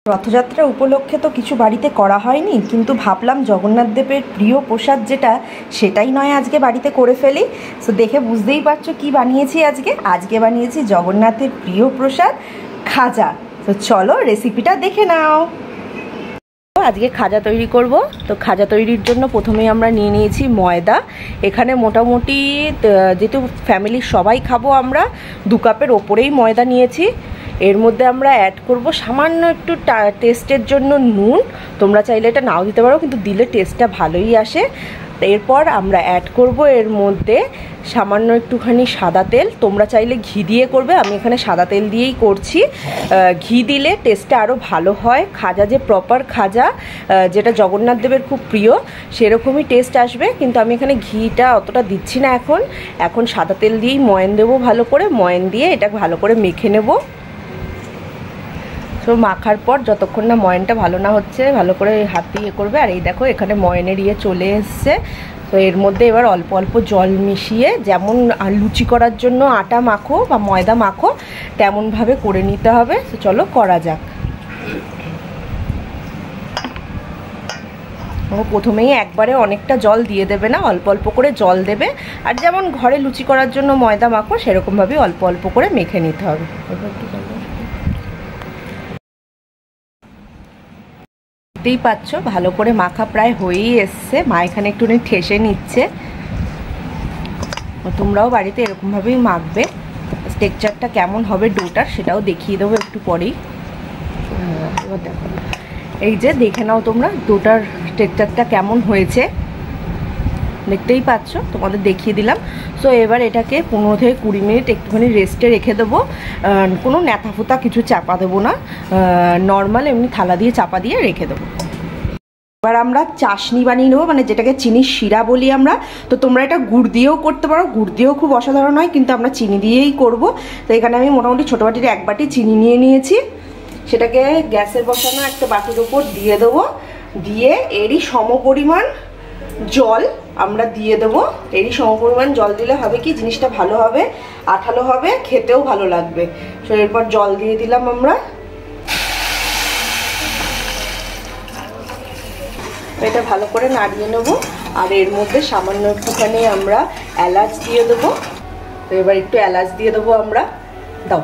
রথযাত্রা উপলক্ষে তো কিছু বাড়িতে করা হয়নি, কিন্তু ভাবলাম জগন্নাথ দেবের প্রিয় প্রসাদ যেটা, সেটাই নয় আজকে বাড়িতে করে ফেলি। সো দেখে বুঝতেই পারছো কি বানিয়েছি আজকে বানিয়েছি জগন্নাথের প্রিয় প্রসাদ খাজা। তো চলো রেসিপিটা দেখে নাও। আজকে খাজা তৈরি করব। তো খাজা তৈরির জন্য প্রথমেই আমরা নিয়ে নিয়েছি ময়দা। এখানে মোটামুটি যেহেতু ফ্যামিলির সবাই খাবো আমরা, 2 কাপের ওপরেই ময়দা নিয়েছি। এর মধ্যে আমরা অ্যাড করব সামান্য একটু টেস্টের জন্য নুন। তোমরা চাইলে এটা নাও দিতে পারো, কিন্তু দিলে টেস্টটা ভালোই আসে। এরপর আমরা অ্যাড করব এর মধ্যে সামান্য একটুখানি সাদা তেল। তোমরা চাইলে ঘি দিয়ে করবে, আমি এখানে সাদা তেল দিয়েই করছি। ঘি দিলে টেস্টটা আরও ভালো হয়। খাজা যে প্রপার খাজা, যেটা জগন্নাথ দেবের খুব প্রিয়, সেরকমই টেস্ট আসবে। কিন্তু আমি এখানে ঘিটা অতটা দিচ্ছি না, এখন সাদা তেল দিয়েই ময়ান দেবো। ভালো করে ময়ান দিয়ে এটা ভালো করে মেখে নেব। তো মাখার পর যতক্ষণ না ময়ানটা ভালো না হচ্ছে, ভালো করে হাত দিয়ে করবে। আর এই দেখো এখানে ময়ানের চলে এসছে। তো এর মধ্যে এবার অল্প অল্প জল মিশিয়ে, যেমন লুচি করার জন্য আটা মাখো বা ময়দা মাখো, তেমনভাবে করে নিতে হবে। তো চলো করা যাক। প্রথমেই একবারে অনেকটা জল দিয়ে দেবে না, অল্প অল্প করে জল দেবে। আর যেমন ঘরে লুচি করার জন্য ময়দা মাখো, সেরকমভাবেই অল্প অল্প করে মেখে নিতে হবে। দেখতেই পাচ্ছ ভালো করে মাখা প্রায় হয়েই এসছে। মা এখানে একটুখানি ঠেসে নিচ্ছে। তোমরাও বাড়িতে এরকমভাবেই মাখবে। টেক্সচারটা কেমন হবে ডোটার সেটাও দেখিয়ে দেবো একটু পরেই। এবার দেখো, এই যে দেখে নাও তোমরা ডোটার টেক্সচারটা কেমন হয়েছে, দেখতেই পাচ্ছ, তোমাদের দেখিয়ে দিলাম। সো এবার এটাকে 15 থেকে 20 মিনিট একটুখানি রেস্টে রেখে দেবো। কোনো ন্যাথা ফুতা কিছু চাপা দেবো না, নর্মাল এমনি থালা দিয়ে চাপা দিয়ে রেখে দেবো। এবার আমরা চাশনি বানিয়ে নেবো, মানে যেটাকে চিনির শিরা বলি আমরা। তো তোমরা এটা গুড় দিয়েও করতে পারো, গুড় দিয়েও খুব অসাধারণ হয়, কিন্তু আমরা চিনি দিয়েই করব। তো এখানে আমি মোটামুটি ছোটো বাটির 1 বাটি চিনি নিয়ে নিয়েছি। সেটাকে গ্যাসের বসানো একটা বাটির ওপর দিয়ে দেবো। দিয়ে এরই সমপরিমাণ জল আমরা দিয়ে দেবো। এরই সমপরিমাণ জল দিলে হবে কি, জিনিসটা ভালো হবে, আঠালো হবে, খেতেও ভালো লাগবে। তো এরপর জল দিয়ে দিলাম আমরা। এটা ভালো করে নাড়িয়ে নেব। আর এর মধ্যে সামান্য একটুখানি আমরা এলাচ দিয়ে দেবো। তো এবার একটু এলাচ দিয়ে দেবো আমরা। দাও,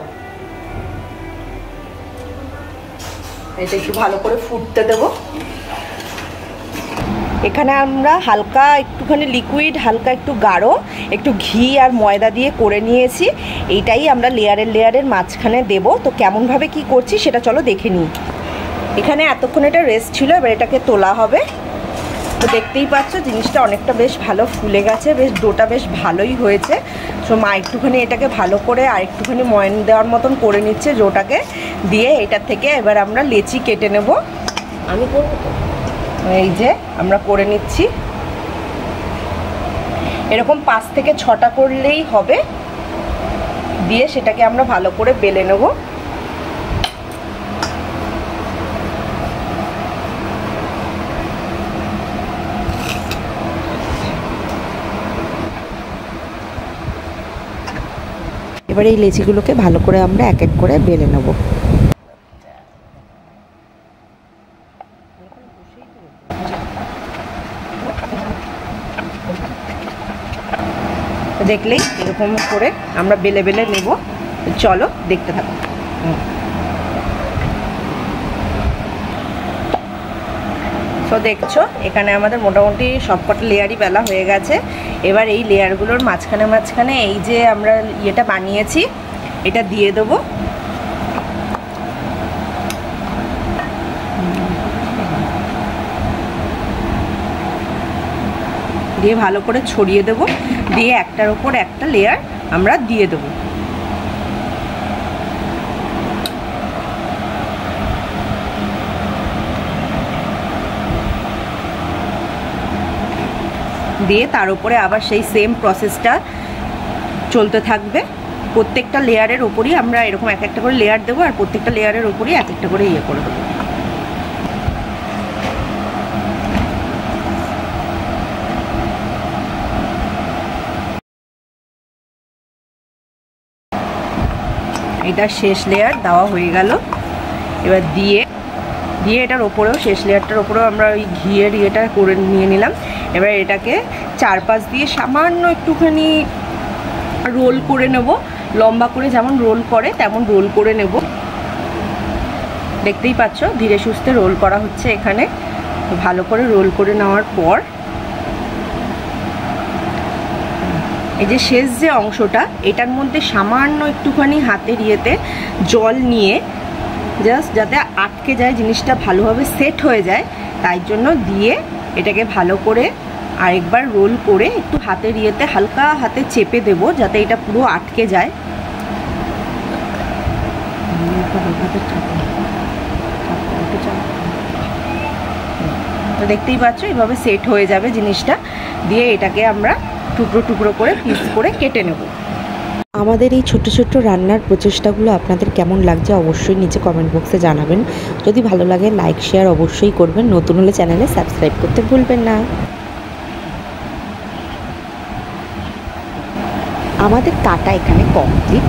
এটা একটু ভালো করে ফুটতে দেবো। এখানে আমরা হালকা একটুখানি লিকুইড, হালকা একটু গাঢ়, একটু ঘি আর ময়দা দিয়ে করে নিয়েছি। এইটাই আমরা লেয়ারের মাঝখানে দেব। তো কেমনভাবে কি করছি সেটা চলো দেখে নিই। এখানে এতক্ষণ এটা রেস্ট ছিল, এবার এটাকে তোলা হবে। তো দেখতেই পাচ্ছ জিনিসটা অনেকটা বেশ ভালো ফুলে গেছে, বেশ ডোটা বেশ ভালোই হয়েছে। সো মা একটুখানি এটাকে ভালো করে আর একটুখানি ময়ান দেওয়ার মতন করে নিচ্ছে ডোটাকে দিয়ে। এটার থেকে এবার আমরা লেচি কেটে নেব। আমি করব, এই যে আমরা করে নিচ্ছি। এরকম 5 থেকে 6টা করলেই হবে। দিয়ে সেটাকে আমরা ভালো করে বেলে নেব। এবার এই লেচিগুলোকে ভালো করে আমরা এক এক করে বেলে নেব। দেখলেই এরকম করে আমরা বেলে বেলে নেব। চলো দেখতে থাকো। তো দেখছো এখানে আমাদের মোটামুটি সবকটা লেয়ারই বেলা হয়ে গেছে। এবার এই লেয়ারগুলোর মাঝখানে এই যে আমরা ইয়েটা বানিয়েছি এটা দিয়ে দেবো। দিয়ে ভালো করে ছড়িয়ে দেব। দিয়ে একটার উপর একটা লেয়ার আমরা দিয়ে দেবো। দিয়ে তার উপরে আবার সেই সেম প্রসেসটা চলতে থাকবে। প্রত্যেকটা লেয়ারের উপরই আমরা এরকম এক একটা করে লেয়ার দেবো, আর প্রত্যেকটা লেয়ারের উপরই এক একটা করে ইয়ে করে দেবো। এটা শেষ লেয়ার দেওয়া হয়ে গেল। এবার দিয়ে দিয়ে এটার ওপরেও শেষ লেয়ারটার ওপরেও আমরা ওই ঘিয়ের ইয়েটা করে নিয়ে নিলাম। এবার এটাকে চারপাশ দিয়ে সামান্য একটুখানি রোল করে নেব, লম্বা করে যেমন রোল করে তেমন রোল করে নেব। দেখতেই পাচ্ছ ধীরে সুস্থে রোল করা হচ্ছে এখানে। ভালো করে রোল করে নেওয়ার পর এই যে শেষ যে অংশটা, এটার মধ্যে সামান্য একটুখানি হাতের ইয়েতে জল নিয়ে জাস্ট যাতে আটকে যায়, জিনিসটা ভালোভাবে সেট হয়ে যায়, তাই জন্য দিয়ে এটাকে ভালো করে আরেকবার রোল করে একটু হাতের ইয়েতে হালকা হাতে চেপে দেব যাতে এটা পুরো আটকে যায়। তো দেখতেই পাচ্ছ এভাবে সেট হয়ে যাবে জিনিসটা। দিয়ে এটাকে আমরা টুকরো টুকরো করে পিস করে কেটে নেব। আমাদের এই ছোট্ট ছোট্ট রান্নার প্রচেষ্টাগুলো আপনাদের কেমন লাগছে অবশ্যই নিচে কমেন্ট বক্সে জানাবেন। যদি ভালো লাগে লাইক শেয়ার অবশ্যই করবেন, নতুন হলে চ্যানেলে সাবস্ক্রাইব করতে ভুলবেন না। আমাদের কাটা এখানে কমপ্লিট।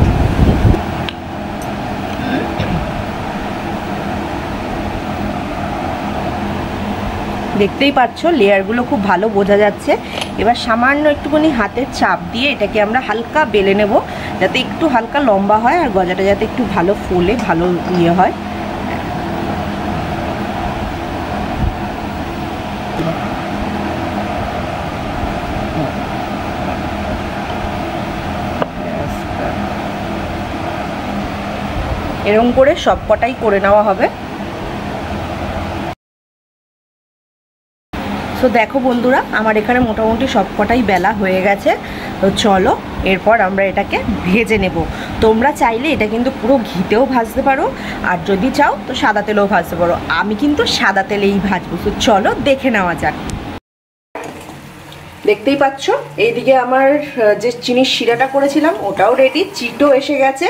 দেখতেই পাচ্ছ লেয়ারগুলো খুব ভালো বোঝা যাচ্ছে। এবার সামান্য একটুখানি হাতের চাপ দিয়ে এটাকে আমরা হালকা বেলে নেব যাতে একটু হালকা লম্বা হয় আর গজাটা যাতে একটু ভালো ফোলে, ভালো ইয়ে হয়। এরকম করে সব কটাই করে নেওয়া হবে। তো দেখো বন্ধুরা, আমার এখানে মোটামুটি সব কটাই বেলা হয়ে গেছে। তো চলো এরপর আমরা এটাকে ভেজে নেব। তোমরা চাইলে এটা কিন্তু পুরো ঘিতেও ভাজতে পারো, আর যদি চাও তো সাদা তেলেও ভাজতে পারো। আমি কিন্তু সাদা তেলেই ভাজবো। তো চলো দেখে নেওয়া যাক। দেখতেই পাচ্ছ এইদিকে আমার যে চিনির শিরাটা করেছিলাম ওটাও রেডি, চিটও এসে গেছে।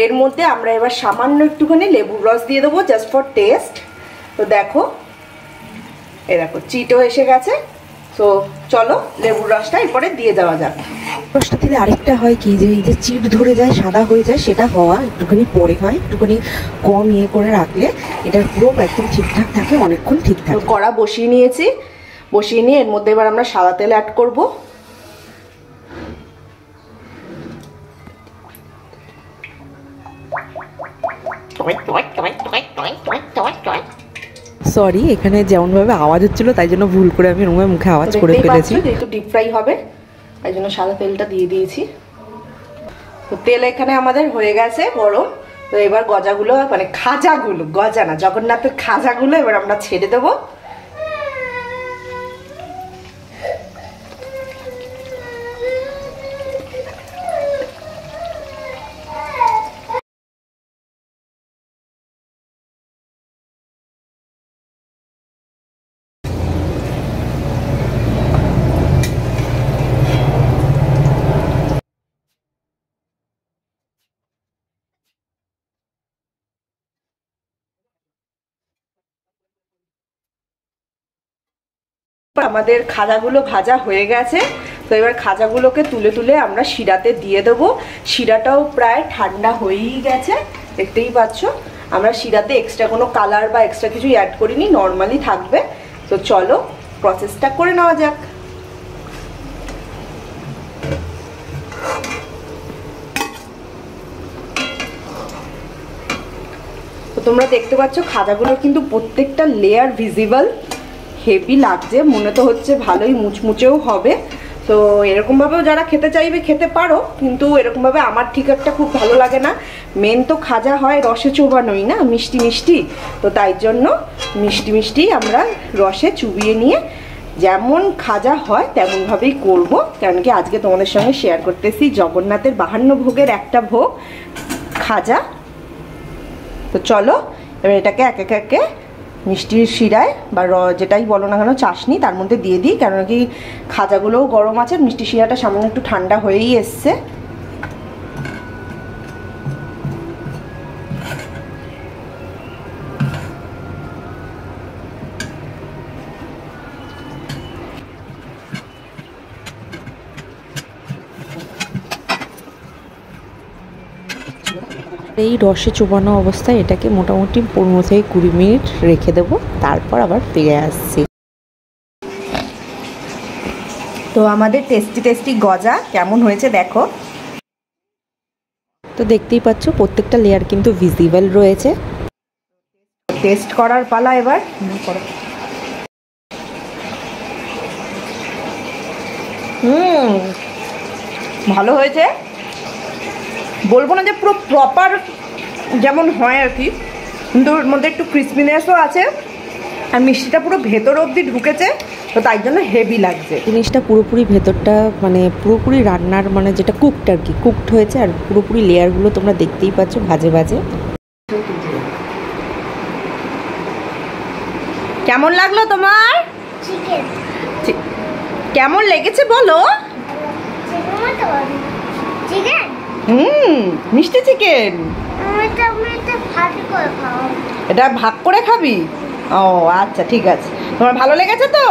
এর মধ্যে আমরা এবার সামান্য একটুখানি লেবুর রস দিয়ে দেবো জাস্ট ফর টেস্ট। তো দেখো এই দেখো চিটও এসে গেছে। তো চলো লেবুর রসটা এরপরে দিয়ে দেওয়া যাক। রসটা দিলে আরেকটা হয় কি, যে এই যে চিট ধরে যায় সাদা হয়ে যায়, সেটা হওয়া একটুখানি পরে হয়। একটুখানি কম ইয়ে করে রাখলে এটার পুরো একদম ঠিকঠাক থাকে, অনেকক্ষণ ঠিক থাকে। কড়া বসিয়ে নিয়েছি, বসিয়ে নিয়ে এর মধ্যে এবার আমরা সাদা তেল অ্যাড করব। সরি, এখানে যেমনভাবে আওয়াজ হচ্ছিল তাই জন্য ভুল করে আমি রুমে মুখে আওয়াজ করে ফেলেছি। যেহেতু ডিপ ফ্রাই হবে তাই জন্য সাদা তেলটা দিয়ে দিয়েছি। তো তেল এখানে আমাদের হয়ে গেছে গরম। তো এবার গজাগুলো, মানে খাজাগুলো, গজা না, জগন্নাথের খাজাগুলো এবার আমরা ছেড়ে দেবো। আমাদের খাজাগুলো ভাজা হয়ে গেছে। তো এবার খাজাগুলোকে তুলে তুলে আমরা শিরাতে দিয়ে দেবো। শিরাটাও প্রায় ঠান্ডা হয়েই গেছে, দেখতেই পাচ্ছ। আমরা শিরাতে এক্সট্রা কোনো কালার বা এক্সট্রা কিছু অ্যাড করিনি, নর্মালি থাকবে। তো চলো প্রসেসটা করে নেওয়া যাক। তো তোমরা দেখতে পাচ্ছ খাজাগুলোর কিন্তু প্রত্যেকটা লেয়ার ভিজিবল, হেভি লাগছে, মনে তো হচ্ছে ভালোই মুচমুচেও হবে। তো এরকমভাবেও যারা খেতে চাইবে খেতে পারো, কিন্তু এরকমভাবে আমার ঠিক একটা খুব ভালো লাগে না। মেন তো খাজা হয় রসে চোবানোই না, মিষ্টি মিষ্টি। তো তাই জন্য মিষ্টি মিষ্টি আমরা রসে চুবিয়ে নিয়ে যেমন খাজা হয় তেমনভাবেই করব। কারণ কি আজকে তোমাদের সঙ্গে শেয়ার করতেছি জগন্নাথের 52 ভোগের একটা ভোগ খাজা। তো চলো এবার এটাকে এক একে মিষ্টির শিরায় বা যেটাই বলো না কেন চাশনি তার মধ্যে দিয়ে দিই। কারণ কি খাজাগুলোও গরম আছে, মিষ্টি শিরাটা সামান্য একটু ঠান্ডা হয়েই এসছে। এই রসে চুবানো অবস্থায় এটাকে মোটামুটি 15 থেকে 20 মিনিট রেখে দেবো, তারপর আবার ফিরে আসছি। তো আমাদের টেস্টি টেস্টি গজা কেমন হয়েছে দেখো। তো দেখতেই পাচ্ছ প্রত্যেকটা লেয়ার কিন্তু ভিজিবল রয়েছে। টেস্ট করার পালা এবার। ভালো হয়েছে, বলবো না যে পুরো প্রপার যেমন হয় আর কি, কিন্তু ওর মধ্যে একটু ক্রিসপিনেসও আছে আর মিষ্টিটা পুরো ভেতর অবধি ঢুকেছে, তো তাই জন্য হেভি লাগছে জিনিসটা। পুরোপুরি ভেতরটা মানে পুরোপুরি রান্নার মানে যেটা কুকড আর কি, কুকড হয়েছে। আর পুরোপুরি লেয়ারগুলো তোমরা দেখতেই পাচ্ছ ভাজে ভাজে। কেমন লাগলো তোমার? কেমন লেগেছে বলো? মিষ্টি চিকেন। এটা ভাগ করে খাবি? ও আচ্ছা ঠিক আছে, তোমার ভালো লেগেছে তো?